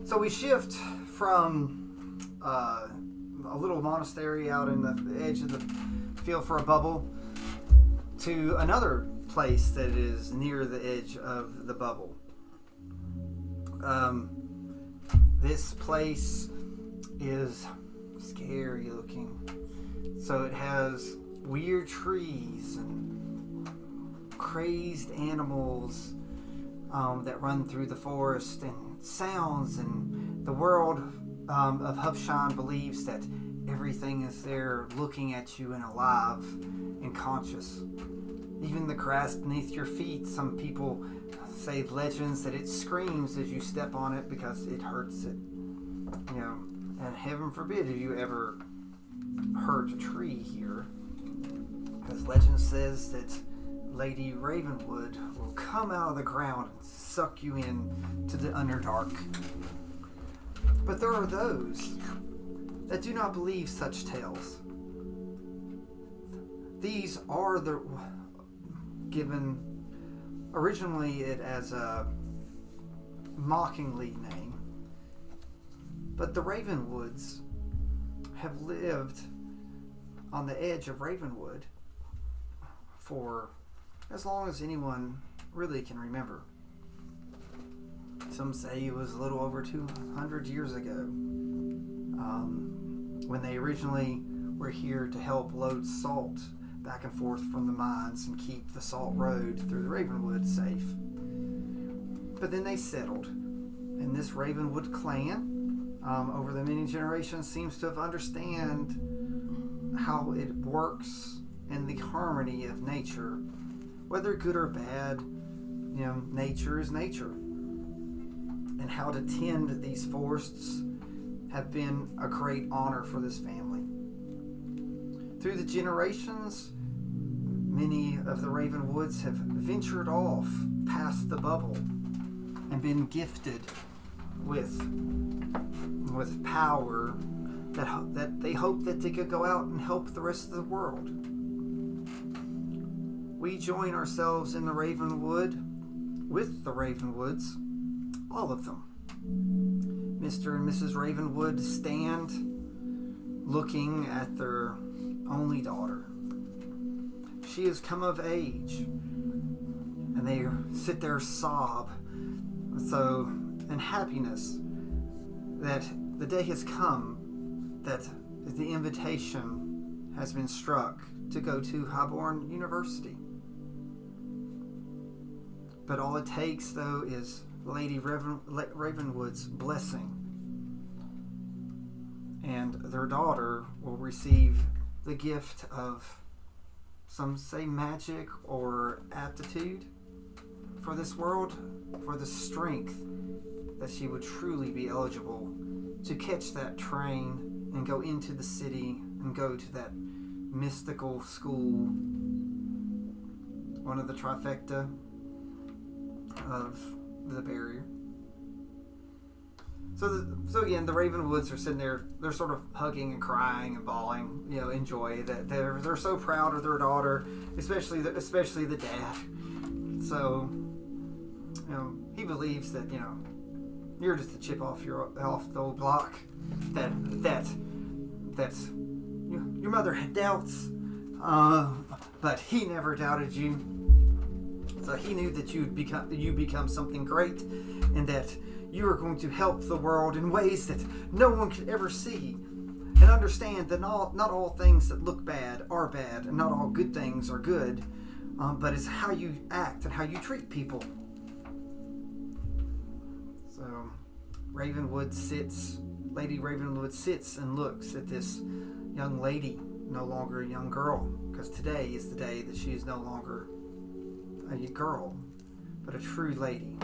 So we shift from a little monastery out in the edge of the field for a bubble to another place that is near the edge of the bubble. This place is scary looking. So it has weird trees and crazed animals that run through the forest and sounds, and the world of Hubsine believes that everything is there looking at you and alive and conscious. Even the grass beneath your feet, some people say legends that it screams as you step on it because it hurts it. And heaven forbid if you ever hurt a tree here, because legend says that Lady Ravenwood will come out of the ground and suck you in to the Underdark. But there are those that do not believe such tales. These are given originally it as a mockingly name, but the Ravenwoods have lived on the edge of Ravenwood for as long as anyone really can remember. Some say it was a little over 200 years ago, when they originally were here to help load salt back and forth from the mines and keep the salt road through the Ravenwood safe. But then they settled, and this Ravenwood clan, over the many generations, seems to have understand how it works and the harmony of nature, whether good or bad. Nature is nature, and how to tend these forests have been a great honor for this family. Through the generations, many of the Ravenwoods have ventured off past the bubble and been gifted with power that they hope that they could go out and help the rest of the world. We join ourselves in the Ravenwood with the Ravenwoods, all of them. Mr. and Mrs. Ravenwood stand looking at their only daughter. She has come of age, and they sit there sob in happiness that the day has come that the invitation has been struck to go to Highborne University. But all it takes, though, is Lady Ravenwood's blessing, and their daughter will receive the gift of, some say, magic or aptitude for this world, for the strength that she would truly be eligible to catch that train and go into the city and go to that mystical school, one of the trifecta of the barrier. So again, the Ravenwoods are sitting there. They're sort of hugging and crying and bawling. In joy that they're so proud of their daughter, especially the dad. So he believes that you're just a chip off the old block. That's your mother had doubts, but he never doubted you. So he knew that you become something great, and that you are going to help the world in ways that no one could ever see. And understand that not all things that look bad are bad, and not all good things are good, but it's how you act and how you treat people. So Lady Ravenwood sits and looks at this young lady, no longer a young girl, because today is the day that she is no longer a girl, but a true lady.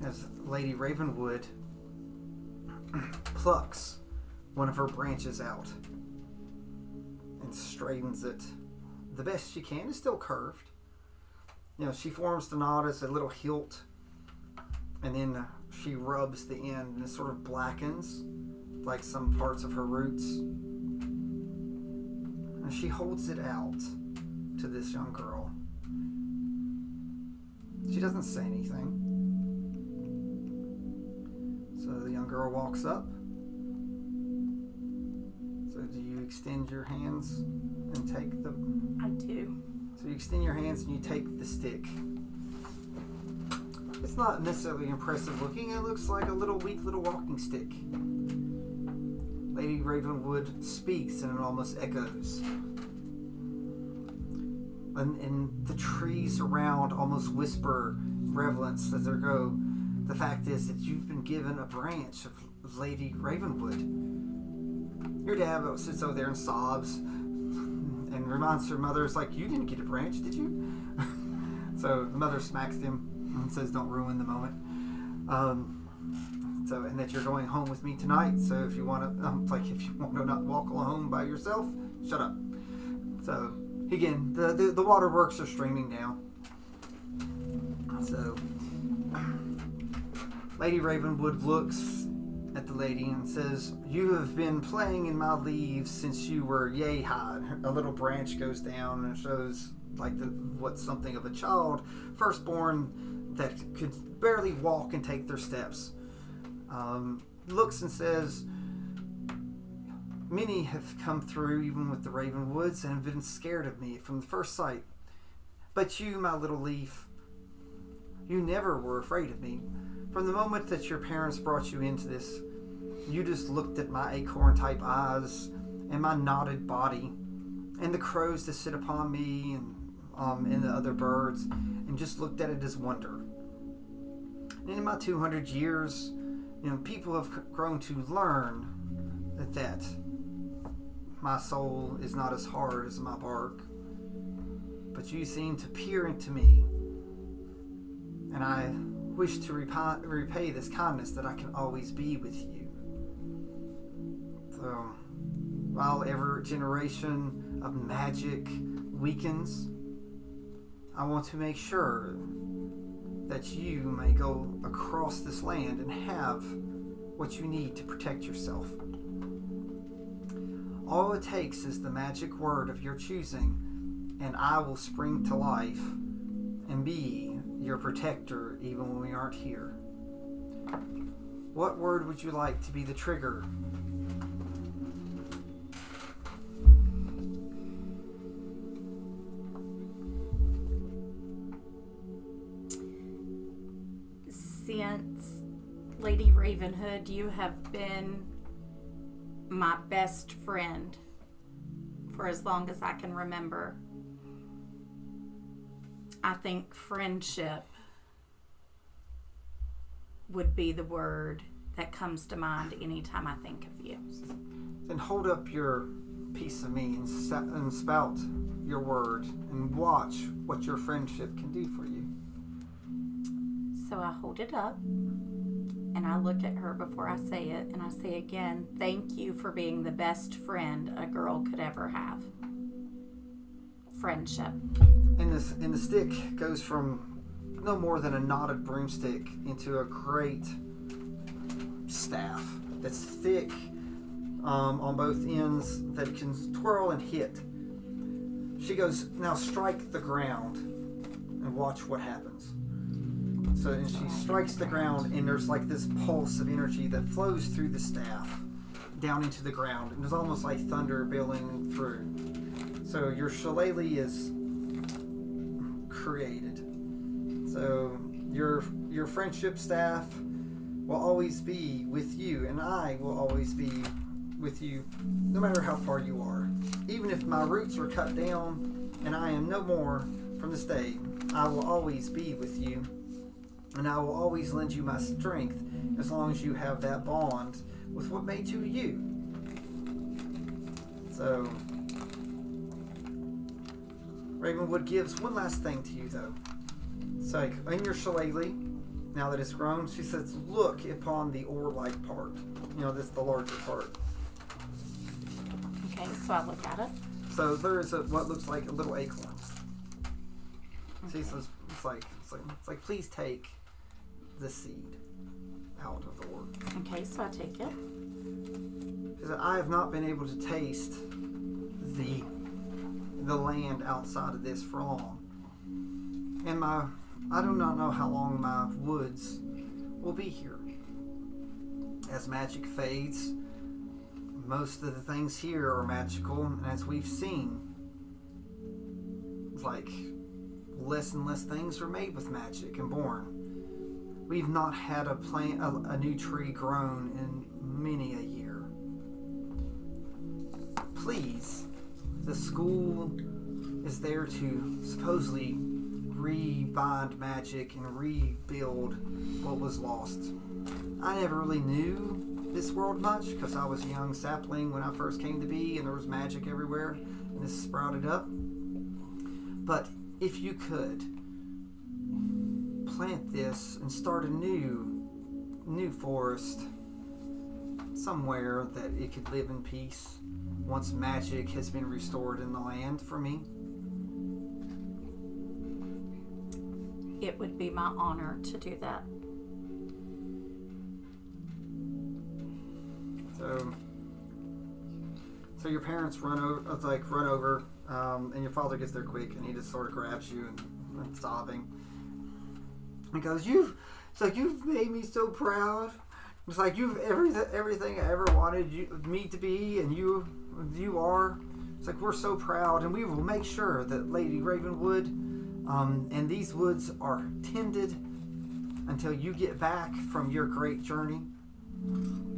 As Lady Ravenwood plucks one of her branches out and straightens it the best she can. It's still curved. She forms the knot as a little hilt, and then she rubs the end, and it sort of blackens like some parts of her roots. And she holds it out to this young girl. She doesn't say anything. girl walks up. So do you extend your hands and take the... I do. So you extend your hands and you take the stick. It's not necessarily impressive looking. It looks like a weak little walking stick. Lady Ravenwood speaks and it almost echoes. And the trees around almost whisper reverence as they go. The fact is that you've been given a branch of Lady Ravenwood. Your dad sits over there and sobs and reminds her mother, it's like, you didn't get a branch, did you? So the mother smacks him and says, don't ruin the moment. And that you're going home with me tonight. So if you want to, if you want to not walk home by yourself, shut up. So again, the waterworks are streaming down. So Lady Ravenwood looks at the lady and says, you have been playing in my leaves since you were yay high. A little branch goes down and it shows what's something of a child, firstborn that could barely walk and take their steps. Looks and says, many have come through, even with the Ravenwoods, and have been scared of me from the first sight. But you, my little leaf, you never were afraid of me. From the moment that your parents brought you into this, you just looked at my acorn-type eyes and my knotted body and the crows that sit upon me and the other birds, and just looked at it as wonder. And in my 200 years, people have grown to learn that my soul is not as hard as my bark. But you seem to peer into me, and I wish to repay this kindness that I can always be with you. So, while every generation of magic weakens, I want to make sure that you may go across this land and have what you need to protect yourself. All it takes is the magic word of your choosing, and I will spring to life and be your protector even when we aren't here. What word would you like to be the trigger? Since Lady Ravenhood, you have been my best friend for as long as I can remember. I think friendship would be the word that comes to mind anytime I think of you. Then hold up your piece of me and spout your word and watch what your friendship can do for you. So I hold it up and I look at her before I say it, and I say again, thank you for being the best friend a girl could ever have. Friendship. And the stick goes from no more than a knotted broomstick into a great staff that's thick on both ends that can twirl and hit. She goes, now strike the ground and watch what happens. So and she strikes the ground, and there's like this pulse of energy that flows through the staff down into the ground, and it's almost like thunder billowing through. So your shillelagh is created. So your friendship staff will always be with you, and I will always be with you no matter how far you are. Even if my roots are cut down and I am no more from this day, I will always be with you, and I will always lend you my strength as long as you have that bond with what made you you. So Ravenwood gives one last thing to you, though. It's like, in your shillelagh, now that it's grown, she says, look upon the oar-like part. That's the larger part. Okay, so I look at it. So there is what looks like a little acorn. Okay. She says, it's like, please take the seed out of the oar. Okay, so I take it. She said, I have not been able to taste the land outside of this for long. And I do not know how long my woods will be here. as magic fades, most of the things here are magical, and as we've seen, like less and less things are made with magic and born. We've not had a new tree grown in many a year. Please, the school is there to supposedly rebind magic and rebuild what was lost. I never really knew this world much because I was a young sapling when I first came to be, and there was magic everywhere, and this sprouted up. But if you could plant this and start a new forest somewhere that it could live in peace once magic has been restored in the land for me, it would be my honor to do that. So your parents run over, and your father gets there quick, and he just sort of grabs you and sobbing. He goes, "You've made me so proud. It's like you've everything I ever wanted me to be, and you are. It's like we're so proud, and we will make sure that Lady Ravenwood, and these woods are tended until you get back from your great journey."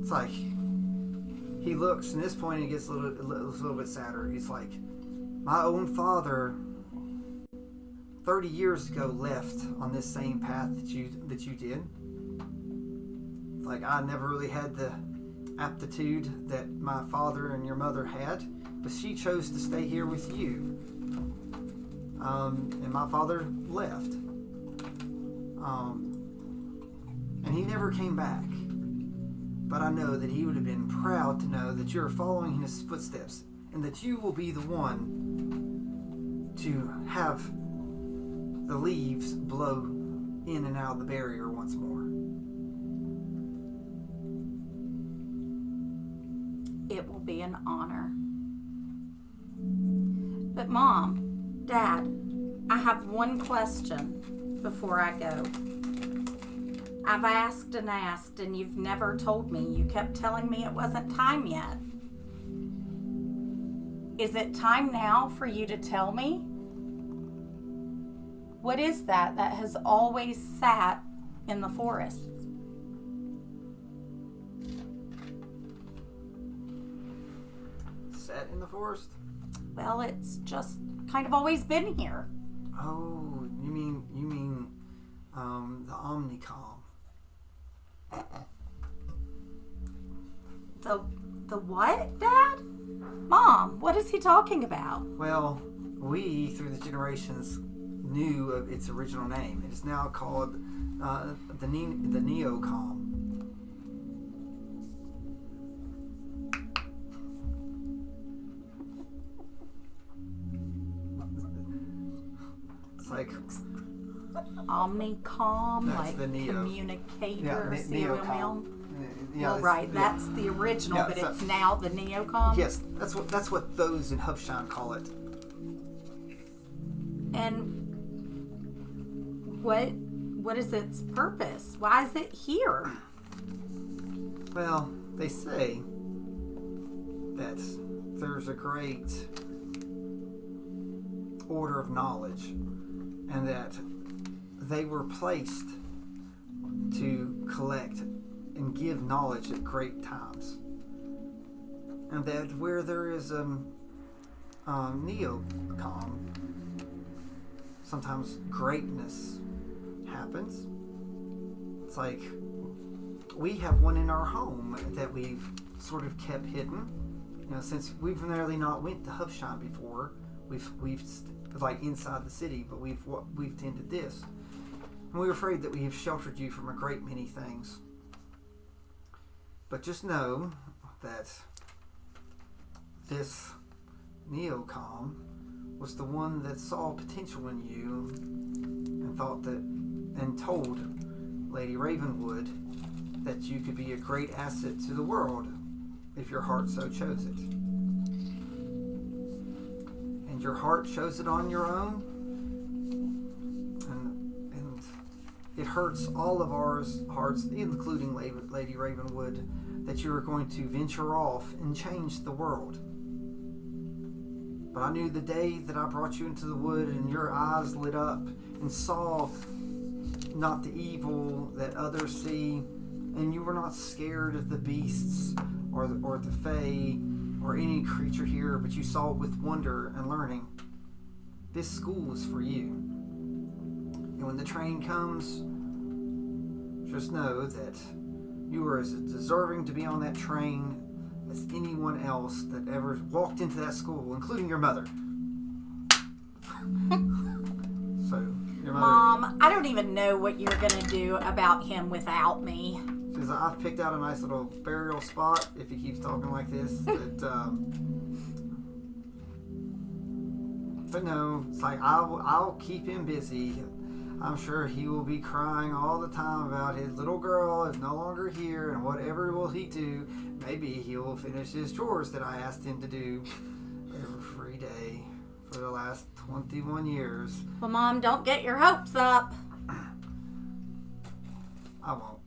It's like he looks, and at this point he gets a little bit sadder. He's like, "My own father 30 years ago left on this same path that you did. It's like I never really had the aptitude that my father and your mother had, but she chose to stay here with you. And my father left. And he never came back. But I know that he would have been proud to know that you're following in his footsteps, and that you will be the one to have the leaves blow in and out of the barrier once more." It will be an honor. But Mom, Dad, I have one question before I go. I've asked, and you've never told me. You kept telling me it wasn't time yet. Is it time now for you to tell me? What is that has always sat in the forest? Sat in the forest? Well, it's just kind of always been here. Oh, you mean the Omnicom? The what, Dad? Mom, what is he talking about? Well, we, through the generations, knew of its original name. It is now called the Neocom. It's like Omnicom, that's like the Neo. communicator, Yeah, serial Neocom. mail. Yeah, Well, right, that's the original, but it's now the Neocom. Yes, that's what those in Hubsine call it. And what is its purpose? Why is it here? Well, they say that there's a great order of knowledge, and that they were placed to collect and give knowledge at great times, and that where there is a Neocom, sometimes greatness happens. It's like we have one in our home that we've sort of kept hidden. You know, since we've nearly not went to Hubsine before, we've like inside the city, but we've tended this, and we're afraid that we have sheltered you from a great many things. But just know that this Neocom was the one that saw potential in you and thought that, and told Lady Ravenwood that you could be a great asset to the world if your heart so chose it. And your heart chose it on your own, and it hurts all of our hearts, including Lady Ravenwood, that you are going to venture off and change the world. But I knew the day that I brought you into the wood and your eyes lit up and saw not the evil that others see, and you were not scared of the beasts or the fae or any creature here, but you saw it with wonder and learning. This school is for you. And when the train comes, just know that you are as deserving to be on that train as anyone else that ever walked into that school, including your mother. So, your mother... Mom, I don't even know what you're going to do about him without me. Says, I've picked out a nice little burial spot, if he keeps talking like this. But no, it's like, I'll keep him busy. I'm sure he will be crying all the time about his little girl is no longer here, and whatever will he do? Maybe he will finish his chores that I asked him to do every day for the last 21 years. Well, Mom, don't get your hopes up. I won't.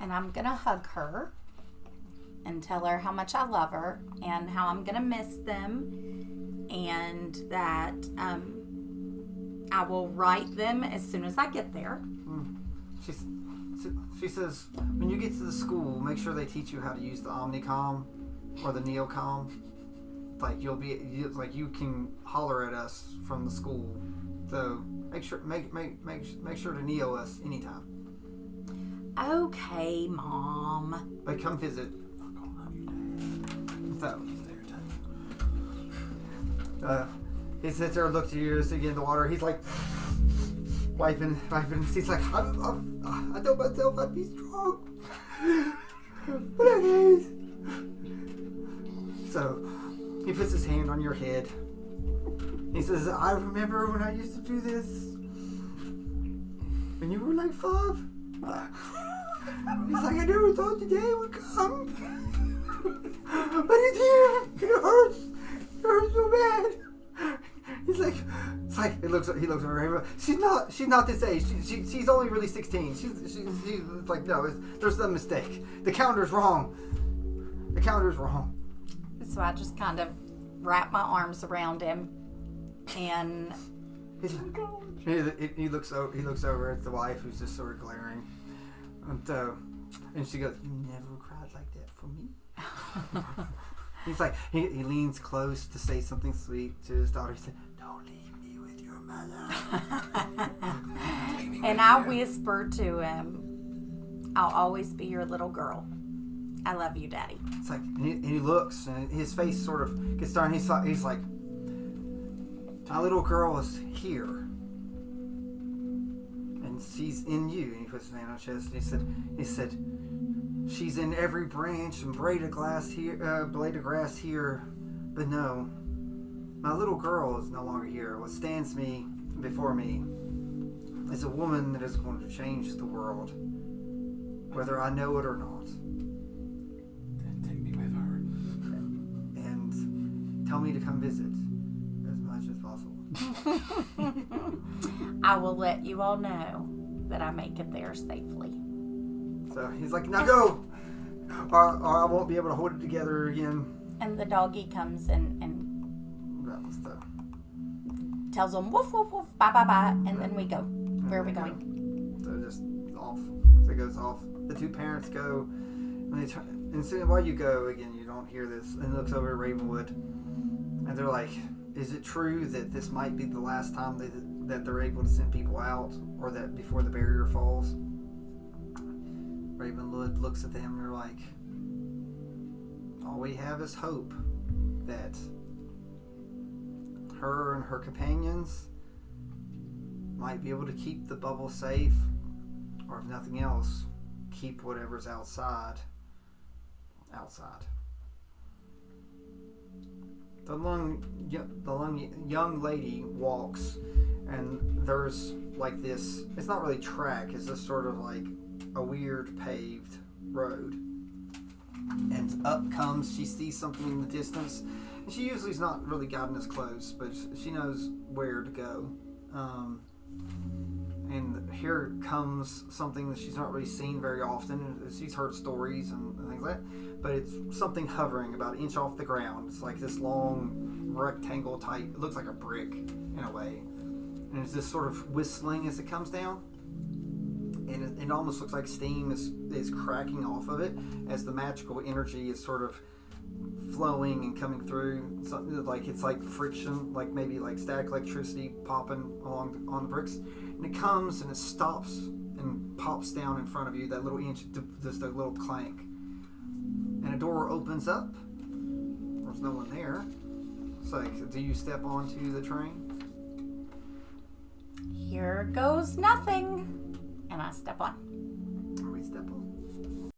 And I'm going to hug her and tell her how much I love her and how I'm going to miss them, and that I will write them as soon as I get there. She says, when you get to the school, make sure they teach you how to use the Omnicom or the Neocom. Like you can holler at us from the school. So make sure to Neo us anytime. Okay, Mom. But come visit. So he sits there, looks at you, again in the water. He's like wiping. He's like, I told myself I'd be strong, but I can't. So he puts his hand on your head. He says, I remember when I used to do this when you were like 5. He's like, I never thought the day would come, but it's here. It hurts. It hurts so bad. He's like, it's like he looks over her. She's not this age. She's only really 16. She's like, no, there's a mistake. The counter's wrong. So I just kind of wrap my arms around him, and he looks over at the wife, who's just sort of glaring, and she goes, "You never cried like that for me." He's like, he leans close to say something sweet to his daughter. He said, "Don't leave me with your mother." And I whisper to him, "I'll always be your little girl. I love you, Daddy." It's like, and he looks, and his face sort of gets dark. He's like, "My little girl is here, and she's in you." And he puts his hand on his chest, and he said, "She's in every branch and blade of grass here, but no, my little girl is no longer here. What stands before me is a woman that is going to change the world, whether I know it or not. Then take me with her. And tell me to come visit as much as possible." I will let you all know that I make it there safely. So he's like, "Now go, or I won't be able to hold it together again." And the doggy comes and That was the... tells them woof woof woof, bye bye bye, and then we go. Where are we going? So just off. So it goes off. The two parents go, and they turn. And so while you go, again, you don't hear this. And looks over at Ravenwood, and they're like, "Is it true that this might be the last time that they're able to send people out, or that before the barrier falls?" Ravenwood looks at them, and they're like, "All we have is hope that her and her companions might be able to keep the bubble safe, or if nothing else, keep whatever's outside. The young lady walks, and there's like this, it's not really track, it's just sort of like a weird paved road. And up comes, she sees something in the distance. And she usually is not really gotten as close, but she knows where to go. And here comes something that she's not really seen very often. She's heard stories and things like that, but it's something hovering about an inch off the ground. It's like this long rectangle type. It looks like a brick in a way, and it's this sort of whistling as it comes down, and it almost looks like steam is cracking off of it as the magical energy is sort of flowing and coming through. Something like it's like friction, like maybe like static electricity popping along on the bricks. And it comes and it stops and pops down in front of you, that little inch, just a little clank. And a door opens up. There's no one there. It's like, do you step onto the train? Here goes nothing. And I step on.